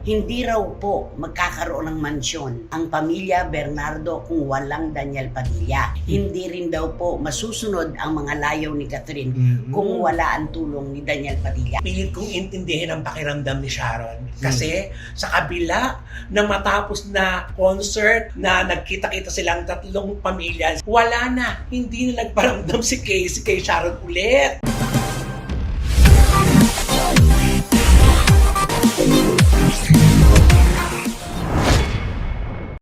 Hindi raw po magkakaroon ng mansyon ang pamilya Bernardo kung walang Daniel Padilla. Hindi rin daw po masusunod ang mga layaw ni Catherine kung wala ang tulong ni Daniel Padilla. Pilit kong intindihin ang pakiramdam ni Sharon. Kasi sa kabila ng matapos na concert na nagkita-kita silang tatlong pamilya, wala na. Hindi na nagparamdam si Casey kay Sharon ulit.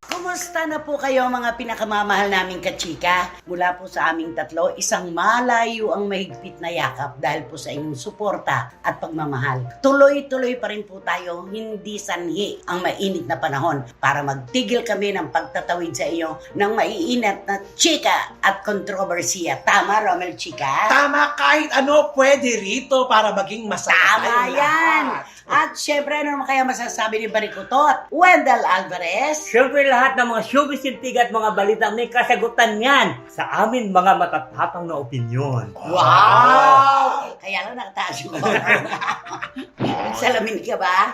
Kumusta na po kayo mga pinakamamahal naming kachika? Mula po sa aming tatlo, isang malayo ang mahigpit na yakap dahil po sa inyong suporta at pagmamahal. Tuloy-tuloy pa rin po tayo, hindi sanhi ang mainit na panahon para magtigil kami ng pagtatawid sa iyo ng maiinat na chika at kontrobersiya. Tama, Romel Chika? Tama, kahit ano pwede rito para maging masaya. Tama tayong yan! lahat. At syempre, ano naman kaya masasabi ni Barikutot? Wendell Alvarez? Siyempre lahat ng mga showbiz at mga balita may kasagutan yan sa amin mga matatapang na opinyon. Wow! Kaya lang nakataas mo. Salamin ka ba?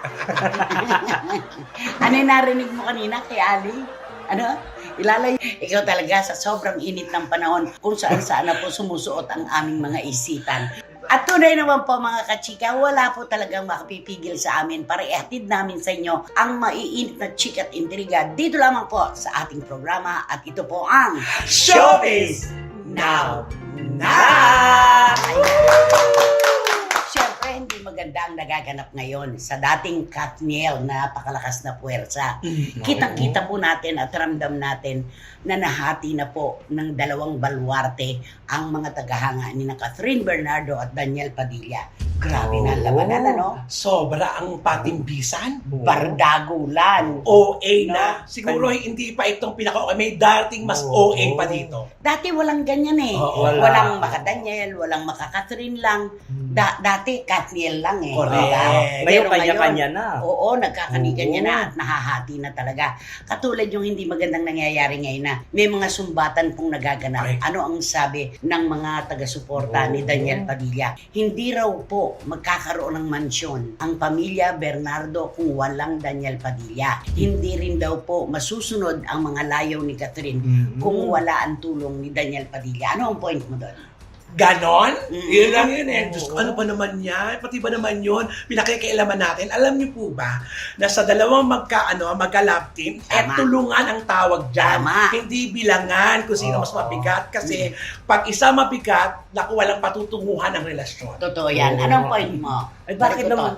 Ano yung narinig mo kanina kay Ali? Ano? Ilalay, ikaw talaga sa sobrang init ng panahon kung saan na po sumusuot ang aming mga isipan. At tunay naman po mga kachika, wala po talagang makapipigil sa amin para ihatid namin sa inyo ang maiinit na chika at intriga dito lamang po sa ating programa at ito po ang Showbiz Now! Na! Siyempre, hindi maganda ang nagaganap ngayon sa dating Katniel na napakalakas na puwersa. Kitang-kita po natin at ramdam natin na nahati na po ng dalawang baluarte ang mga tagahanga ni na Catherine Bernardo at Daniel Padilla. Grabe na ang labanan, ano? Sobra ang patimbisan. Bardagulan. OA na. Siguro hindi pa itong pinaka-OA. May dating mas OA pa dito. Dati walang ganyan eh. Oo, Walang maka-Daniel, walang maka-Catherine lang. Dati Katniel lang eh. Correct. Diba? Ngayon Pero kanya-kanya na. Oo, nagkakanigan Oo. na at nahahati na talaga. Katulad yung hindi magandang nangyayari ngayon na may mga sumbatan pong nagaganap. Correct. Ano ang sabi ng mga taga-suporta ni Daniel Padilla? Hindi raw po magkakaroon ng mansyon ang pamilya Bernardo kung walang Daniel Padilla. Hindi rin daw po masusunod ang mga layaw ni Catherine kung wala ang tulong ni Daniel Padilla. Ano ang point mo doon? Ganon? Mm. Yun lang yun eh. Oo. Diyos ko, ano ba naman yan? Pati ba naman yun? Pinakikialaman natin. Alam niyo po ba na sa dalawang magka-love team, Tama. tulungan ang tawag dyan. Tama. Hindi bilangan kung sino mas Oo. mabigat. Kasi pag isa mabigat, naku, walang patutunguhan ng relasyon. Totoo yan. Oo. Anong point mo? Ay,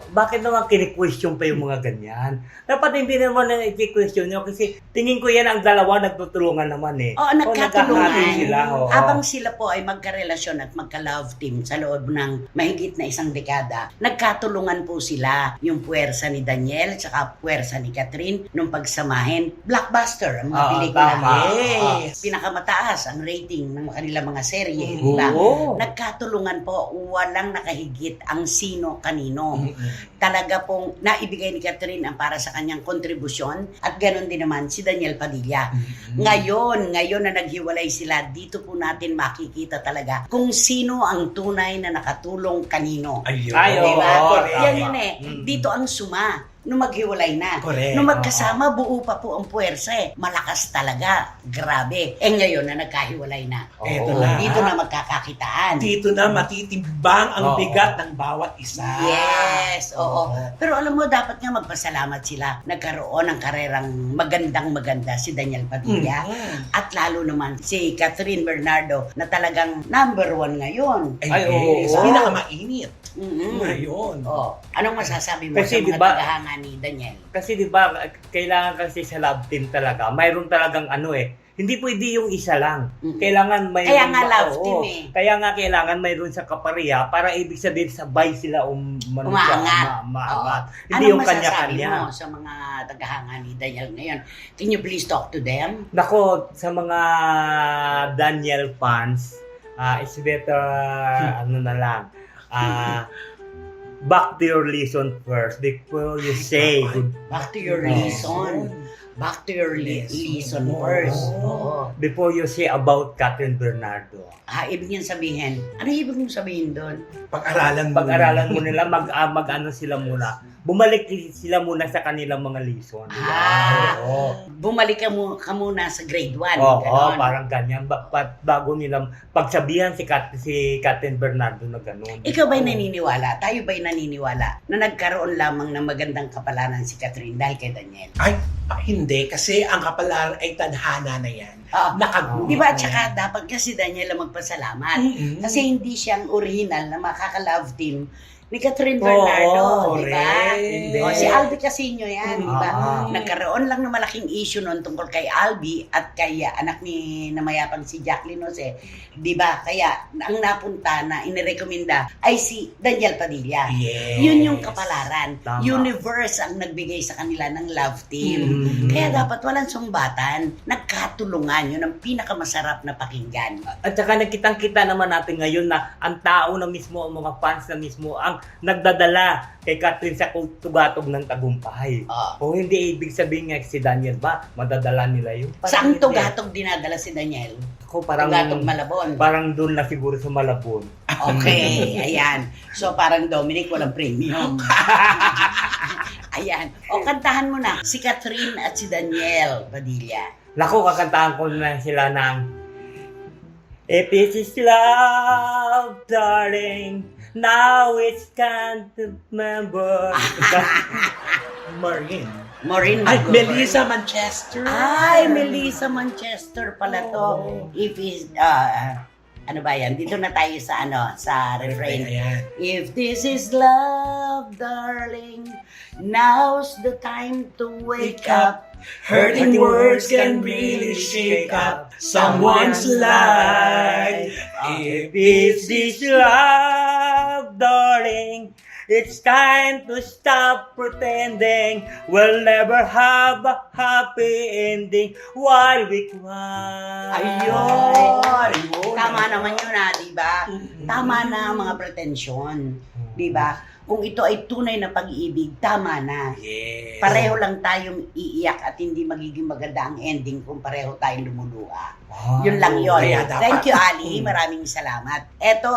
bakit naman kini-question pa yung mga ganyan? Dapat hindi naman na i-question nyo kasi tingin ko yan ang dalawa nagtutulungan naman eh. Oo, nagkatulungan. nagkahati sila. Oo. Habang sila po ay magkarelasyon at magka-love team sa loob ng mahigit na isang dekada, nagkatulungan po sila yung puwersa ni Daniel at puwersa ni Catherine nung pagsamahin. Blockbuster ang mga Oo, pelikula. tama. Yes. Pinakamataas ang rating ng kanilang mga serye. Oo. Diba? Oo. Nagkatulungan po, walang nakahigit ang sino kanino. Mm-mm. Talaga pong naibigay ni Catherine ang para sa kanyang kontribusyon at ganoon din naman si Daniel Padilla. Ngayon na naghiwalay sila, dito po natin makikita talaga kung sino ang tunay na nakatulong kanino. Ayun. Ay, oo. Diba? tama. Yan yun eh. Mm. Dito ang suma. Nung maghiwalay na. Correct. Nung magkasama, buo pa po ang puwersa eh. Malakas talaga. Grabe. Eh ngayon na nagkahiwalay na. Eto Oo. na. Dito na magkakakitaan. Dito na matitimbang ang Oo. bigat ng bawat isa. Yes, oo. Oo. Pero alam mo, dapat nga magpasalamat sila. Nagkaroon ng karerang maganda si Daniel Padilla. At lalo naman si Catherine Bernardo na talagang number 1 ngayon. Ay, yes. oo. Pinakamainit. Mm-hmm. Ngayon. Oh, anong masasabi mo Kasi sa mga diba- tagahanga ni Daniel? Kasi di ba kailangan kasi sa love team talaga, mayroon talagang ano eh, hindi pwede yung isa lang. Mm-mm. Kailangan may Kaya nga love team eh. Kaya nga kailangan mayroon sa kapareha para ibig sabihin sabay sila Umaangat. umaangat. Hindi Anong yung masasabi kanya-kanya. mo sa mga tagahanga ni Daniel ngayon? Can you please talk to them? Nako, sa mga Daniel fans, it's better ano na lang. Back to your reason first before you say good, Back to your Oo. reason. Back to your reason first. Oo. before you say about Catherine Bernardo. Ibig niyan sabihin, ano ibig mong sabihin doon? Pag-aralan mo. Pag-aralan mo nila, mag-ano sila muna. bumalik sila muna sa kanilang mga lesson. Oo. Bumalik ka muna sa grade 1. Oo, parang ganyan. Bago nilang pagsabihan si Catherine Bernardo na gano'n. Ikaw ba'y naniniwala? Tayo ba'y naniniwala na nagkaroon lamang ng magandang kapalaran si Catherine dahil kay Daniel? Ay, hindi. Kasi ang kapalaran ay tadhana na yan. Nakagulat Di ba? na Tsaka yan. dapat kasi Daniel ang magpasalamat. Mm-mm. Kasi hindi siyang original na makaka-love team ni Catherine Bernardo, di ba? Correct. O, si Albi Casino yan, di ba? Ah. Nagkaroon lang ng malaking issue noon tungkol kay Albi at kay anak ni namayapang si Jacqueline Jose, di ba? Kaya ang napunta na inirekomenda ay si Daniel Padilla. Yes. Yun yung kapalaran. Tama. Universe ang nagbigay sa kanila ng love team. Mm. Kaya dapat walang sumbatan, nagkatulungan. Yun ang pinakamasarap na pakinggan. At saka nakitang-kita naman natin ngayon na ang tao na mismo, ang mga fans na mismo, ang nagdadala kay Catherine sa tugatog ng tagumpay. O hindi ibig sabihin nga si Daniel ba, madadala nila yun? Saan hindi. tugatog dinadala si Daniel? Ako parang, Tugatog Malabon. parang doon na siguro sa Malabon. Okay, ayan. So parang Dominic, walang premium. Ayan. O kantahan mo na, si Catherine at si Daniel Padilla. Naku, kakantahan ko na sila ng If it is love, darling, now it's time to remember. Maureen. Ay, Magover. Melissa Manchester. Ay, Melissa Manchester pala to. If is, ano ba yan? Dito na tayo sa sa refrain. Ayan. If this is love, darling, now's the time to wake up. Hurting words can really shake up someone's life. If it's this love, darling, it's time to stop pretending we'll never have a happy ending while we cry. Ayun! Ayun. Tama naman yun di ba? Tama na ang mga pretensyon. Di ba? Kung ito ay tunay na pag-ibig, tama na. Yes. Pareho lang tayong iiyak at hindi magiging maganda ang ending kung pareho tayong lumuluha. Yun lang yun. Kaya dapat- Thank you, Ali. Maraming salamat. Eto,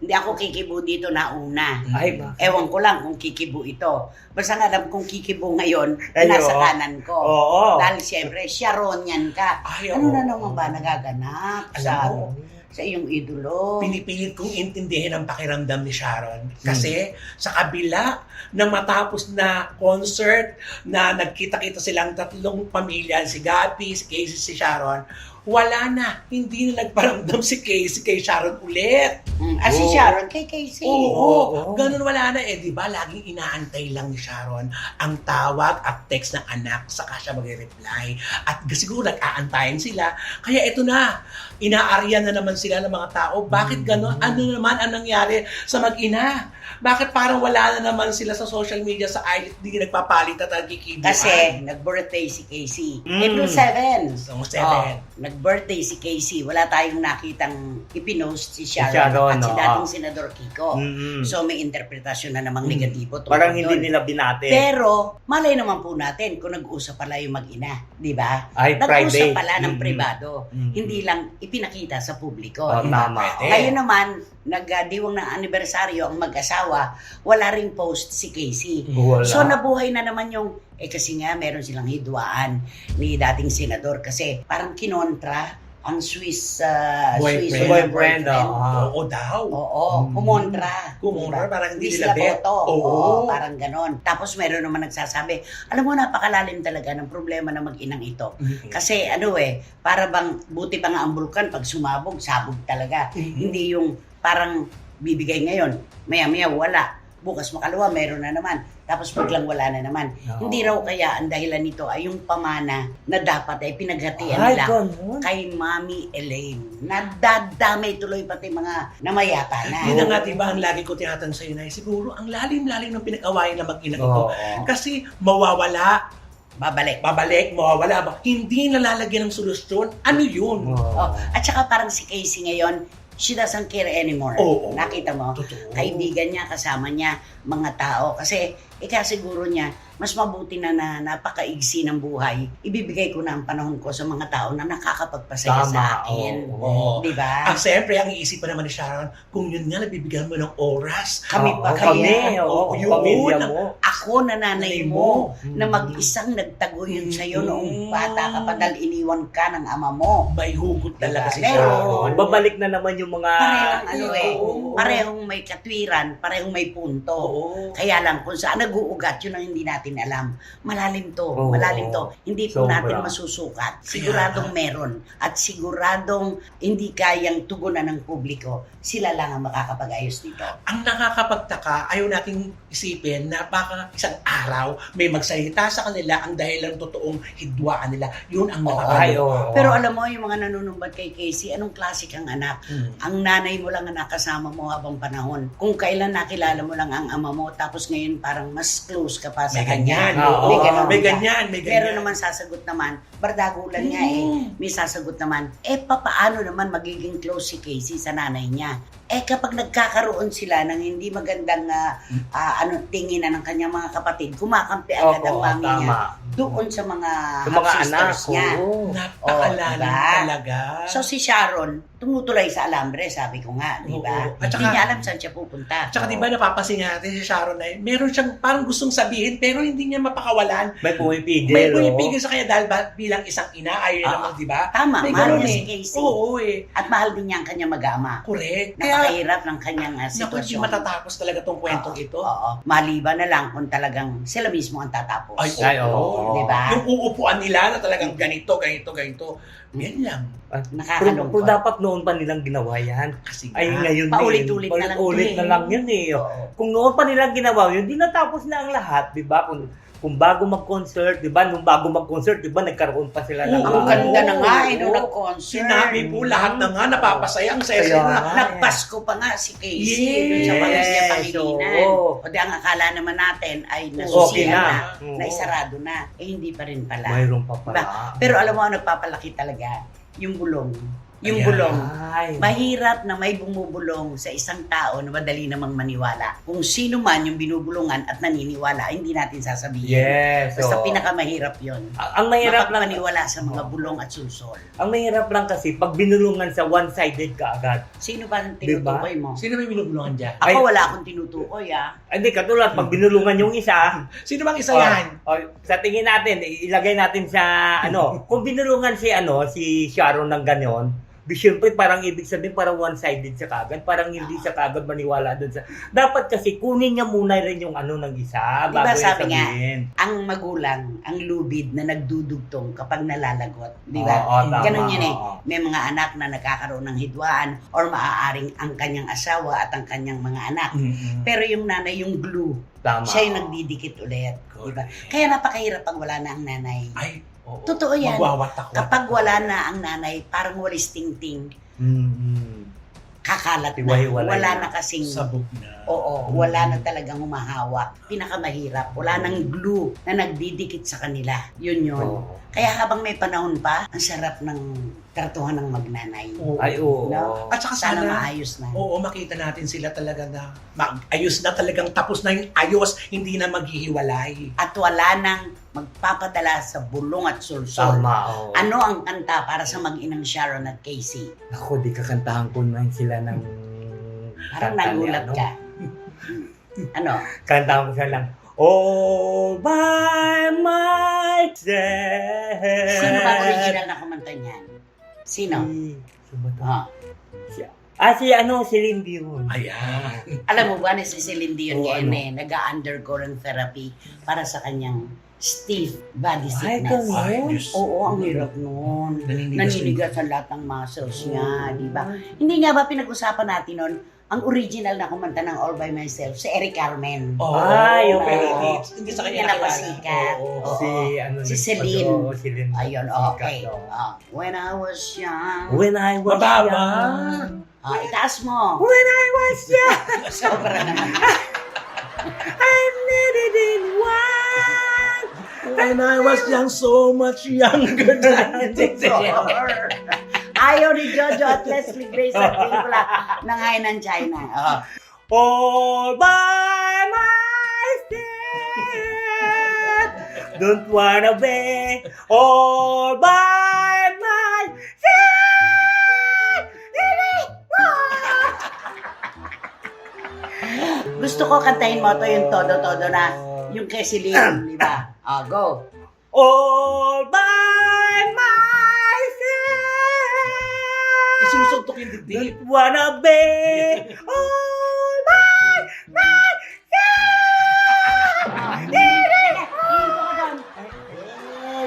hindi ako kikibo dito na una. Ay, ba? Ewan ko lang kung kikibo ito. Basta nga alam kung kikibo ngayon, Ayo. nasa kanan ko. Oo. Dahil siyempre, Sharonian ka. Ay, Ano oo. na naman ba nagaganap Alam mo, sa iyong idolo? pinipilit kong intindihin ang pakiramdam ni Sharon. Kasi sa kabila na matapos na concert na nagkita-kita silang tatlong pamilya, si Gabi, si Casey, si Sharon, wala na. Hindi na nagparamdam si Casey kay Sharon ulit. Si Oo. Sharon kay Casey. Oo. Ganun wala na eh. Di ba? Laging inaantay lang ni Sharon ang tawag at text ng anak, saka siya mag-reply. At siguro nag-aantayin sila. Kaya ito na, inaaryan na naman sila ng mga tao. Bakit ganun? Ano naman ang nangyari sa mag-ina? Bakit parang wala na naman sila sa social media, sa islet, di nagpapalit at nagkikibuan? Kasi nag-birthday si Casey. Mm. April 7. So, 7. Nag-birthday si Casey. Wala tayong nakitang ipinost si Sharon, Sharon, at si oo. dating Senador Kiko. Mm-mm. So may interpretasyon na namang negatibo. tungkol Parang hindi doon. nila binate. Pero malay naman po natin kung nag-usap pala yung mag-ina. Di ba? Ay, Nag-usap private. pala ng Mm-mm. pribado. Mm-mm. Hindi lang ipinakita sa publiko. Oh, di ba? tama. Pwede. Ngayon naman, nagdiwang ng anibersaryo ang mag-asawa, wala ring post si Casey. Wala. So nabuhay na naman yung, kasi nga meron silang hidwaan ni dating senador kasi parang kinontra ang Swiss Boyfriend. Boyfriend, Oo daw. Oo, kumontra. Kumontra, Diba? parang hindi Hindi nila sila bet. boto. Oo. Oo, parang ganon. Tapos meron naman nagsasabi, alam mo, napakalalim talaga ng problema ng mag-inang ito. Kasi para bang, buti pa nga ang bulkan, pag sumabog, sabog talaga. Hindi yung parang bibigay ngayon, maya-maya wala. Bukas makalawa, meron na naman. Tapos biglang wala na naman. Oo. Hindi raw kaya ang dahilan nito ay yung pamana na dapat ay pinaghatian Ay, nila ganun. kay Mami Elaine. Nadadamay tuloy pati mga namayapa na. Yun na nga, diba, ang lagi ko tinatanong sa'yo na, siguro, ang lalim-lalim ng pinag-awayan ng mag-ina ito. Oo. Kasi mawawala, Babalik. babalik, mawawala, hindi nalalagyan ng solusyon. Ano yun? Oo. Oh, at saka parang si Casey ngayon, she doesn't care anymore. Oo. Nakita mo? Totoo. Kaibigan niya, kasama niya, mga tao. Kasi Kaya siguro niya, mas mabuti na napakaigsi ng buhay, ibibigay ko na ang panahon ko sa mga tao na nakakapagpasaya sa akin. Oo. Di ba? Siyempre, ang iisip pa naman ni Sharon, kung yun nga, nabibigyan mo ng oras. Kami pa kami, kaya. oo, yun. pamilya mo. Ako na nanay mo, na Mm. mag-isang nagtaguyod sa'yo noong bata ka pa dahil iniwan ka ng ama mo. May hugot talaga si Pero, Sharon. Babalik na naman yung mga... Parehong parehong may katwiran, parehong may punto. Oo. Kaya lang, kung saan nag-uugat, yun ang hindi natin alam. Malalim to, Oo. malalim to. Hindi po Sobra. natin masusukat. Siguradong meron. At siguradong hindi kayang tugunan ng publiko. Sila lang ang makakapag-ayos dito. Ang nakakapagtaka, ayaw nating isipin na baka isang araw may magsalita sa kanila ang dahilan totoong hidwaan nila. Yun ang Ay, nakakaloka. oo. Pero alam mo, yung mga nanunumbat kay Casey, anong klase kang anak? Ang nanay mo lang ang nakasama mo habang panahon. Kung kailan nakilala mo lang ang ama mo, tapos ngayon parang mas close ka pa sa May kanya. ganyan. Oo. May ganun May ka. ganyan. May ganyan. Pero naman sasagot naman, bardagulan niya may sasagot naman, papaano naman magiging close si Casey sa nanay niya? Kapag nagkakaroon sila ng hindi magandang tingin na ng kanyang mga kapatid, kumakampi agad ang Oo, mami niya tama. doon sa mga anak. sisters niya. Oo. Napakalalim diba? talaga. So si Sharon, tumutulay sa alambre, sabi ko nga, di ba? Oo. At Hindi saka- niya alam saan siya pupunta. Tsaka di ba napapansin natin si Sharon na meron siyang parang gustong sabihin pero hindi niya mapakawalan. May pumipigil. May oo. pumipigil sa kanya dahil bilang isang ina, ayaw naman, di ba? Tama, May mahal ganun niya si eh. Casey. Oo At At mahal din niya ang kanyang mag-ama. correct. Kaya, Napakahirap ng kanyang naku, hindi sitwasyon. matatapos talaga tong kwentong ito. Oo. Maliban na lang kung talagang sila mismo ang tatapos. Ay, oo. Di ba? Yung uupuan nila na talagang ganito. Yan lang. Nakakalungkot. Pero dapat noon pa nilang ginawa yan. Kasi Ay, nga, ngayon Paulit-ulit na lang Paulit din. na lang yun eh. Oo. Kung noon pa nilang ginawa yun, di natapos na ang lahat, di ba? Kung bago mag-concert, di ba? Nung bago mag-concert, di ba? Nagkaroon pa sila ng... Ang ganda na nga nung nag-concert. sinabi po lahat na nga napapasaya ang saya Kaya na. nga. Nagpasko pa nga si Casey Yes. dun sa pamilya Pangilinan. oo. O di ang akala naman natin ay Okay nasusiyan na. na, Oo. na isarado na. Hindi pa rin pala. Mayroon pa pala. Pero alam mo, ang nagpapalaki talaga, yung bulong. Yung Ayan. bulong. Ay. Mahirap na may bumubulong sa isang tao na madali namang maniwala. Kung sino man yung binubulungan at naniniwala, ay hindi natin sasabihin. Yes. Basta oo. pinakamahirap yun. Ang mahirap lang, Makapaniwala sa mga bulong at sulsol. ang mahirap lang kasi pag binulungan sa one-sided ka agad. Sino ba ang Diba? tinutukoy mo? Sino may binubulungan dyan? Ako Ay. wala akong tinutukoy Hindi, katulad, pag binulungan yung isa, Sino bang isa yan? sa tingin natin, ilagay natin sa, kung binulungan si Sharon ng ganon, siyempre parang ibig sabihin parang one-sided siya kagad, parang hindi siya kagad maniwala dun sa... Dapat kasi kunin niya muna rin yung ng isa, Diba bago sabi niya nga, sabihin. ang magulang, ang lubid na nagdudugtong kapag nalalagot. Di ba? Oo, tama, Ganon yun eh. oo. May mga anak na nagkakaroon ng hidwaan or maaaring ang kanyang asawa at ang kanyang mga anak. Pero yung nanay, yung glue, Tama. siya yung nagdidikit ulit. Diba? Kaya napakahirap pag wala na ang nanay. Ay, oo. Totoo yan. Magwawatak. Kapag wala na ang nanay, parang walis ting-ting, Mm-mm. kakalat na. Hiwa-hiwalay Wala na. na kasing... Sabog na. Oo, wala na talagang humahawak. Pinakamahirap. Wala nang glue na nagdidikit sa kanila. Yun yun. Oo. Kaya habang may panahon pa, ang sarap ng tratuhan ng magnanay. Oo. Ay, oo. No? At saka Sana sana, maayos na. oo, makita natin sila talaga na ayos na talagang tapos na yung ayos, hindi na maghihiwalay. At wala nang magpapadala sa bulong at sulsol. Tama, oo. Ano ang kanta para sa mag-inang Sharon at Casey? Ako, di kakantahan ko na sila ng... Parang kanta ni nagulat ka. Ano? Kantahan ko sila ng... All by myself. Sino ba ang original na kumanta niyan? Sino? Sino ba to? Ah. Si Lindy yun. Ayan. Alam mo ba na si Celine Dion Oo, ngayon ano? nag-undergo ng therapy para sa kanyang stiff body Ay, sickness. ganun? Ay, Diyos. Oo, ang hirap nun. Naninigas ang lahat ng muscles niya, di ba? Hindi nga ba pinag-usapan natin nun, ang original na kumanta ng All By Myself, si Eric Carmen. Oo. Ay, okay. Pero hindi sa kanya Hindi nakilala. napasikat. Oo. Oo. Si Celine. Oo, Celine. Ayun, okay. Sikat, oo. When I was young. When I was Mababa. young. Itaas mo. When I was young. Sobra naman. I needed in one. And I was young, so much younger than today. Ayaw ni Jojo at Leslie Grace sa pelikula ng Hainan China. All by myself. don't wanna be all by myself. Gusto ko kantahin mo to yung todo-todo na yung kay Celine, di ba? Go. All by myself. Sinusuntok yung dibdib. Don't wanna be all by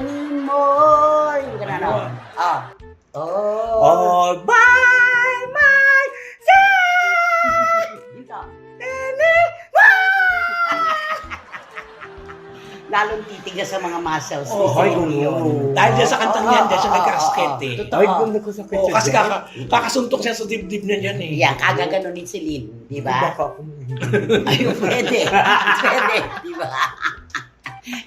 Anymore. Yung ganun, no? Oh. all by myself. Dito. Lalong titigas sa mga muscles. Oh, ni ay, Celine Dion. Dahil dyan sa kantang yan, dyan siya nagka-skate eh. Totoo. Ay, kung nagkasakit Oo, siya kasi dyan. kakasuntok siya sa dibdib na yan eh. Yan, kagaganon ni Celine, di ba? Baka ako Ayun, pwede. Pwede, di ba?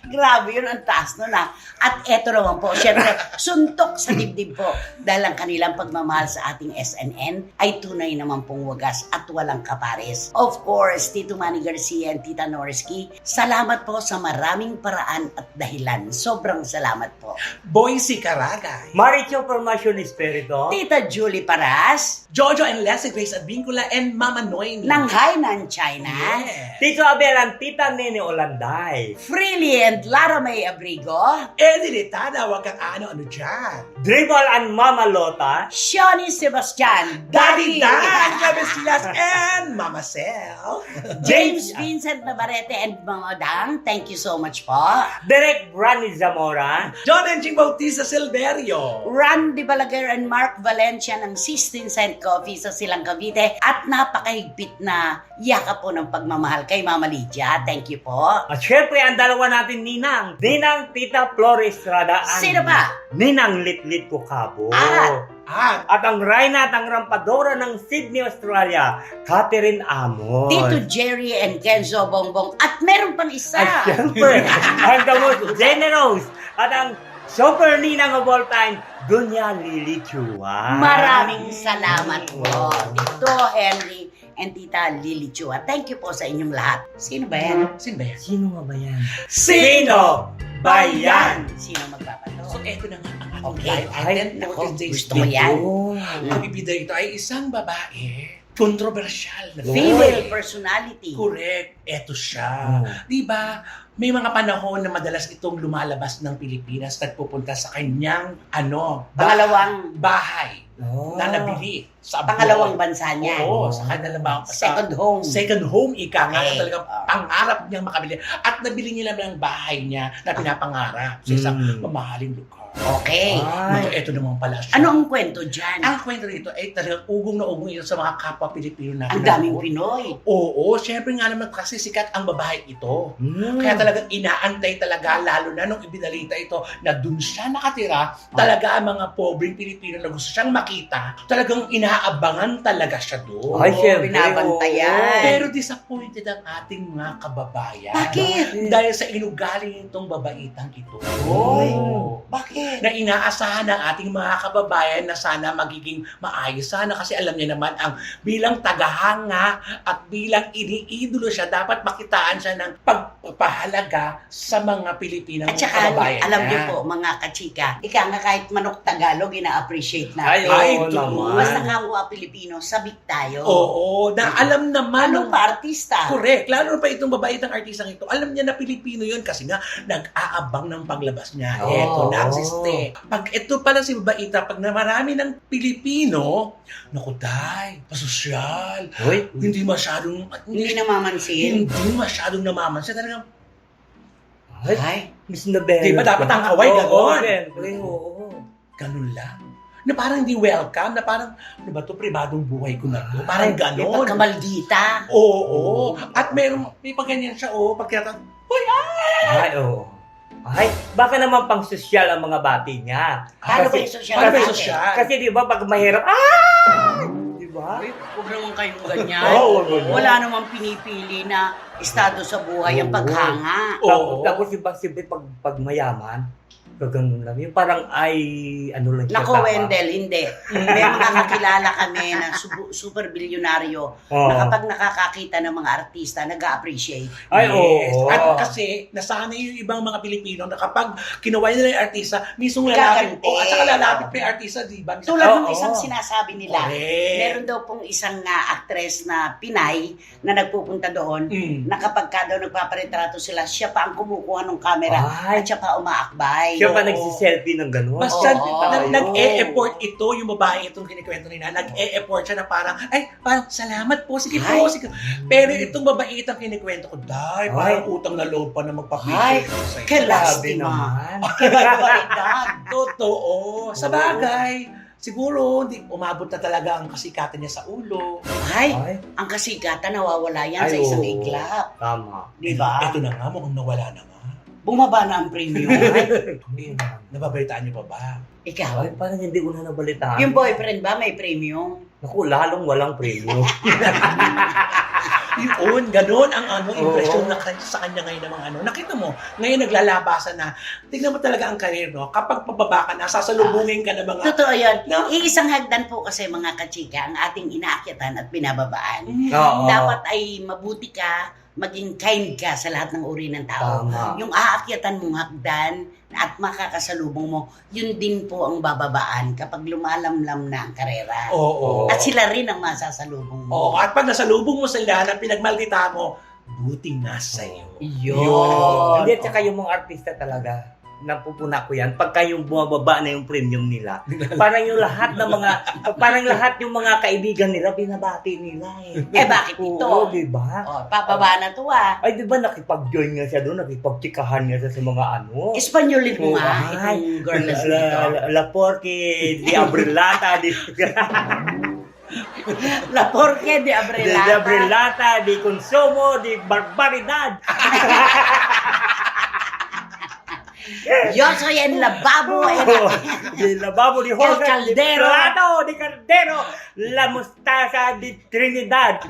Grabe yun, ang taas nun ah. At eto naman po, syempre, suntok sa dibdib po. Dahil ang kanilang pagmamahal sa ating SNN ay tunay naman pong wagas at walang kapares. Of course, Tito Manny Garcia and Tita Norsky, salamat po sa maraming paraan at dahilan. Sobrang salamat po. Boise Caragay, Maricho Formacion Espirito. Tita Julie Paras, Jojo and Leslie Grace Advincula, and Mama Noy. ng Hainan, China. Yeah. Tito Abel and Tita Nene Olanday. Freely and Lara May Abrigo, Eddie Litada, wag kang ano dyan. Dribble and Mama Lota. Shoni Sebastian, Daddy Dan, Cabesilas, and Mama Sel. James Vincent Navarrete and Mama Dang, thank you so much po. Derek Rani Zamora. John and Ching Bautista Silverio. Randy Balaguer and Mark Valencia ng 16 Cent Coffee sa Silang Cavite at napakahigpit na yakap po ng pagmamahal kay Mama Lydia. Thank you po. At syempre, ang dalawa natin Ninang. Ninang Tita Flores Estrada. and Sino ba? Ninang Litlit Kukabo. At At ang Reyna at ang Rampadora ng Sydney, Australia, Catherine Amor. Tito Jerry and Kenzo Bongbong at meron pang isa. At syempre, ang the most generous at ang super ninang of all time, Dunya Lily Chua. Maraming salamat po, Tito Henry and Tita Lily Chua. Thank you po sa inyong lahat. Sino ba yan? sino ba yan? Sino nga ba yan? Sino ba yan? Sino magpapato? So, eto na nga ang ating Okay. live item Nako, for today's gusto ko yan. Oh. Ang bibida ito ay isang babae, controversial. na Female babae. personality. Correct. Eto siya. Di ba? May mga panahon na madalas itong lumalabas ng Pilipinas at pupunta sa kanyang Pangalawang bahay Oh. na nabili sa abroad. Pangalawang bansa niya. Oo, sa kanilang Second home. second home ika nga Okay. na talagang pangarap niyang makabili. At nabili niya naman ang bahay niya na pinapangarap sa isang mamahaling lugar. Okay. Naku, eto naman pala siya. Ano ang kwento dyan? Ang kwento rito ay talagang ugong na ugong ito sa mga kapwa Pilipino natin. Ang daming Pinoy. Oo, syempre nga naman kasi sikat ang babae ito. Mm. Kaya talagang inaantay talaga, lalo na nung ibinalita ito na dun siya nakatira, talaga ang mga pobreng Pilipino na gusto siyang makita, talagang inaabangan talaga siya doon. Ay, syempre. binabantayan. Pero disappointed ang ating mga kababayan. Bakit? Dahil sa inugali nitong babaitang ito. Oy. Oo. Bakit? Na inaasahan ng ating mga kababayan na sana magiging maayos sana kasi alam niya naman ang bilang tagahanga at bilang iniidolo siya dapat makitaan siya ng pagpapahalaga sa mga Pilipinang At saka, kababayan alam niya. niyo po, mga kachika, ika nga kahit manok Tagalog, ina-appreciate Ay, natin. Ay, oo naman. Basta kapwa Pilipino, sabik tayo. Oo, na alam naman Anong pa artista? correct. Lalo na pa itong babaitang artistang ito. Alam niya na Pilipino yun kasi nga nag-aabang ng paglabas niya. Oo. Eto, nagsiste. Pag ito pala si babaita, pag na marami ng Pilipino, naku day, pasosyal. Uy. Hindi namamansin. Hindi masyadong namamansin. Talagang, Ay, Miss Nabel. Di ba dapat ang kaway, ganon? Oo, syempre, oo. ganun lang. Na parang hindi welcome, na parang, ano ba to, pribadong buhay ko na to. Parang may ganon. pagkamaldita. Oo. At may pagganyan siya, pag tinatawag, Ay, oo. Ay, baka naman pang sosyal ang mga bati niya. Paano ba Kasi- yung social? paano ba yung natin? social? Kasi di ba pag mahirap, di ba? Huwag naman kayong ganyan. Oo, wag ganyan. Wala namang pinipili na estado sa buhay ang Oo. paghanga. Oo. Tapos yung siyempre pag mayaman, ganun lang. Yung parang ano lang siya. Nako, tama. Wendell, hindi. May mga kakilala kami na super bilyonaryo Oo. na kapag nakakakita ng mga artista, nag-appreciate. Ay, Yes. oo. At kasi, nasanay yung ibang mga Pilipino na kapag kinuha nila yung artista, mismong lalapit. Gaganti. At saka lalapit pa yung artista, di ba? Tulad ng Oo. isang sinasabi nila, Correct. meron daw pong isang actress na Pinay na nagpupunta doon Mm. na kapag ka daw nagpaparetrato sila, siya pa ang kumukuha ng camera Ay. at siya pa umaakbay. Siya pa Oo. nagsiselfie ng gano'n. Basta Oo. nag-e-effort ito, yung babae itong kinikwento nila, nag-e-effort siya na parang, parang salamat po, sige po, Ay. sige. Pero itong babae itong kinikwento ko, dahil parang utang na loob pa na Ay, magpapicture sa'yo. Grabe naman. Kabarbaridad. Totoo. Sa bagay, siguro hindi umabot na talaga ang kasikatan niya sa ulo. Ay, Ay, ang kasigatan nawawala yan sa Ay, isang oo. iglap. tama. Di ba? Ito na nga, mukhang nawala na nga. Bumaba na ang premium. Nababalitaan niyo pa ba? Ikaw, Ay, parang hindi ko na nabalitaan. yung boyfriend ba may premium? Naku, lalong walang premium. Yun, ganun ang impression Oo. na sa kanya ngayon ng mga Nakita mo, ngayon naglalabasan na, tignan mo talaga ang karir, no? Kapag pababa ka na, sasalubungin ka ng mga... Totoo yan. No? Iisang hagdan po kasi mga kachika ang ating inaakyatan at binababaan. Oo. Dapat ay mabuti ka, maging kind ka sa lahat ng uri ng tao. Tama. Yung aakyatan mong hagdan at makakasalubong mo, yun din po ang bababaan kapag lumalamlam na ang karera. Oo. At sila rin ang masasalubong mo. Oo, at pag nasalubong mo sila na pinagmaldita mo, buti nga sa'yo. Yun. Hindi, at saka yung mga artista talaga, napupuna ko yan, pagka yung bumababa na yung premium nila, parang yung lahat ng mga, parang lahat yung mga kaibigan nila, binabati nila eh. Bakit ito? Oo, diba? Oh, papaba na to ah. Ay, diba nakipag-join nga siya doon, nakipag-chikahan nga siya sa mga ano. Espanyolin mo nga Ay, itong girl na dito. La Porky, di Abrelata, di La Porque de di Abrelata. Abrelata, di Consumo, di Barbaridad. Yo soy el lavabo. Di Lababo, di Jorge, di Caldero. Plato, di Caldero, La Mostaza, di Trinidad.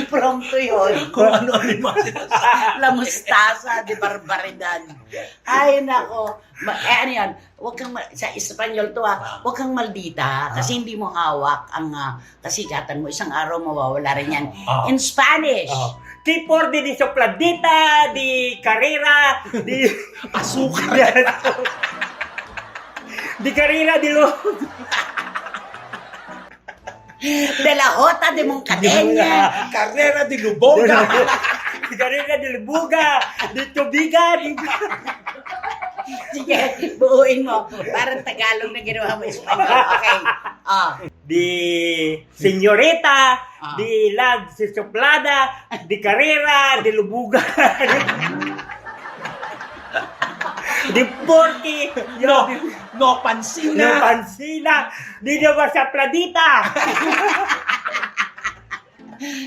Prompto yun. Kung ano-ano yung mga sinasabi. La Mostaza de Barbaridad. Ay, nako. Ano yan? Sa Espanyol to huwag kang maldita kasi hindi mo hawak ang kasikatan mo. Isang araw mawawala rin yan. In Spanish. Oh. Tipor di Sopladita, di Carrera, di Asukar. di Carrera, di Lo. De la Jota de Moncadena. Carrera de Luboga. Di Carrera, di Lubuga, di Tubigan. Sige, buuin mo. Parang Tagalog na ginawa mo Espanyol. Okay. Di Senyorita, Ah. di Lag Soplada, di Carrera, di Lubuga. Di Porky, No, di no pansina. Pansina, di naman sa Pladita.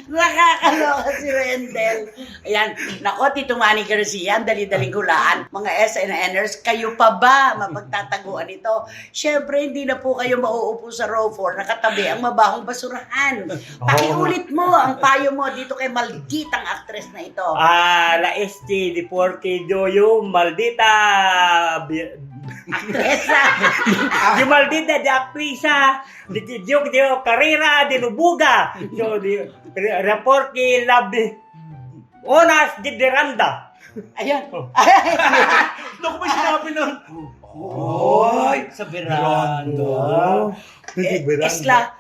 Nakakaloka si Wendell. Ayan. Nako, Tito Manny Garcia, ang dali-daling hulaan. Mga SNNers, kayo pa ba mapagtataguan ito? Siyempre, hindi na po kayo mauupo sa row 4 nakatabi ang mabahong basurahan. Pakiulit mo ang payo mo dito kay malditang actress na ito. La Este, di Porky, Joyo, Maldita, Actressa. di Maldita, di Aprisa, di Diok, di Carrera, di Lubuga, so di Porky, Labi, Onas, di Deranda. Ayan. Naku, may sinabi nun. Oy, sa veranda. Esla,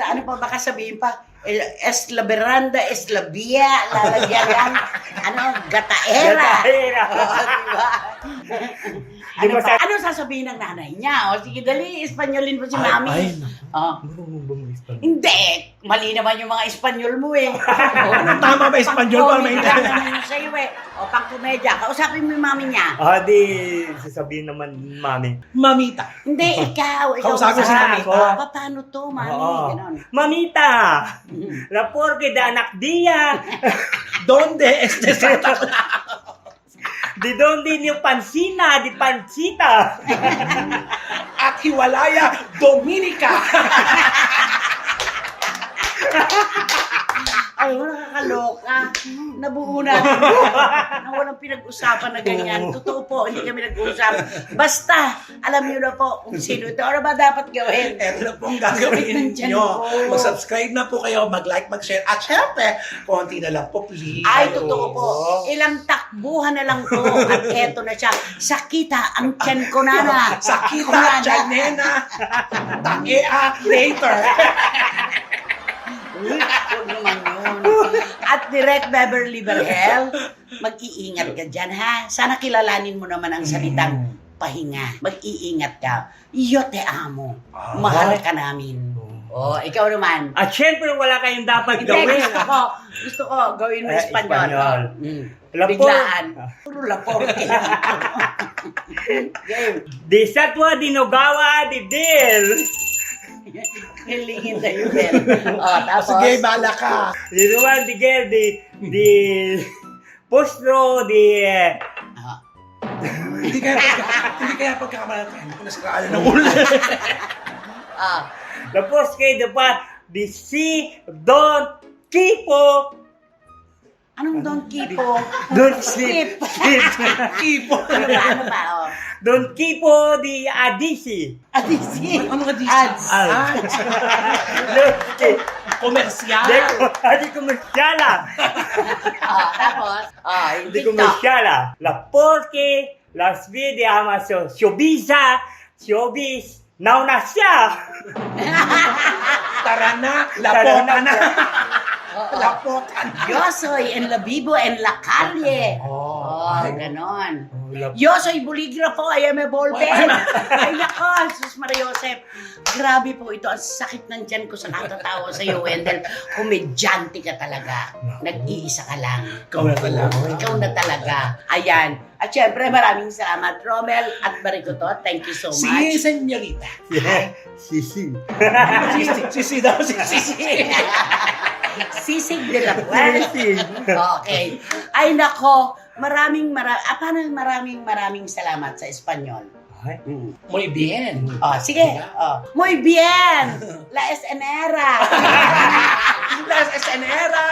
ano pa baka sabihin pa? Es la veranda, es la via, lalagyan lang, gataera. Gataera. Ano pa? Ano sasabihin ng nanay niya? O sige, dali, Espanyolin mo si Mami. Marunong ba mo Espanyol? Hindi, mali naman yung mga Espanyol mo eh. Tama ba Espanyol ba? Pang-comedy lang naman yung sa'yo eh. O pang-komedya, kausapin mo yung Mami niya. Di sasabihin naman, Mami. Mamita. Hindi, ikaw Kausapin si Mami. Paano to, Mami? Oo. Ganon. Mamita, la Porky, de Anak Dia, Donde este Santa di Donde yung Pansina, di Pansita. at Hiwalaya Dominica. Ay, nakakaloka. Nabuo natin na walang pinag-usapan na ganyan. Totoo po, hindi kami nag-uusap. Basta, alam niyo na po kung sino ito. Ano ba dapat gawin? Eto na pong gagawin Nandyan nyo. po. Mag-subscribe na po kayo, mag-like, mag-share. At syempre, konti na lang po, please. Ay, totoo po. Ilang takbuhan na lang po. At eto na siya. Sakita ang tiyan ko na. Sakita, Janena, Takea, later. Uy, huwag naman yun. At Direct Beverly Berhel, mag-iingat ka dyan, ha? Sana kilalanin mo naman ang salitang pahinga. Mag-iingat ka. Iyo te amo. Mahal ka namin. Oh, ikaw naman. At syempre, wala kayong dapat Hindi, gawin. gusto ko gawin mo Espanyol. Espanyol. Lapor. Biglaan. Puro lapor. Game. Di satwa, di nogawa, di dil. Hilingin tayo, Ben. Oh, tapos. Sige, bala ka. Di naman, di gel, di postro, di... Ah. Hindi kaya pagkakamalatan. Hindi ko nasiraan ng ulo. Ah. Tapos kayo dapat, di si, don, kipo, Anong Don Kipo? don Skip. Ipo. Ano ba? Oh. don kipo, di adisi. Adisi. Ano ka dito? Ads. Komersyal. Di komersyala. Tapos? Di komersyala. La porque, las vide ama showbiza, showbiz, nauna siya. Tara na. Tara Lapotan na. na. Lapotan na. Yo soy en la vivo en la calle. Oh. Ganon. Yo soy buligrafo, I am a ball pen. Ay nako, sus Maria Josep. Grabe po ito. Ang sakit ng tiyan ko sa katatawa sa iyo, Wendell. Komedyante ka talaga. Nag-iisa ka lang. Ikaw na talaga. Ikaw na talaga. Ayan. At syempre, maraming salamat, Romel at Maricoto. Thank you so Si much. Senyorita. Yeah. Sisi. Sisi daw. Sisi. Sisig de la Puerta. Okay. Ay nako, maraming salamat sa Espanyol. Muy bien. Oh, sige. Oh. Muy bien. La escenera. Las Esenera.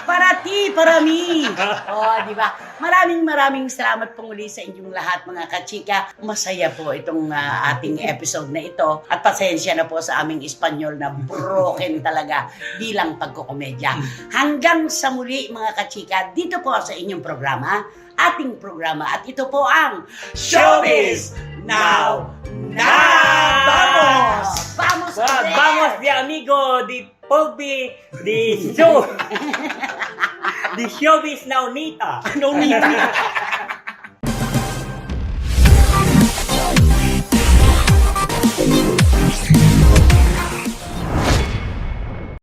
Para ti, para mi. Oh, di ba? Maraming salamat po muli sa inyong lahat, mga kachika. Masaya po itong ating episode na ito. At pasensya na po sa aming Espanyol na broken talaga bilang pagkukomedya. Hanggang sa muli, mga kachika, dito po sa inyong programa, ating programa. At ito po ang Showbiz Now. Vamos! Vamos! Vamos de amigo, di Pogbi, di show. Di showbiz na unita. Anong nita?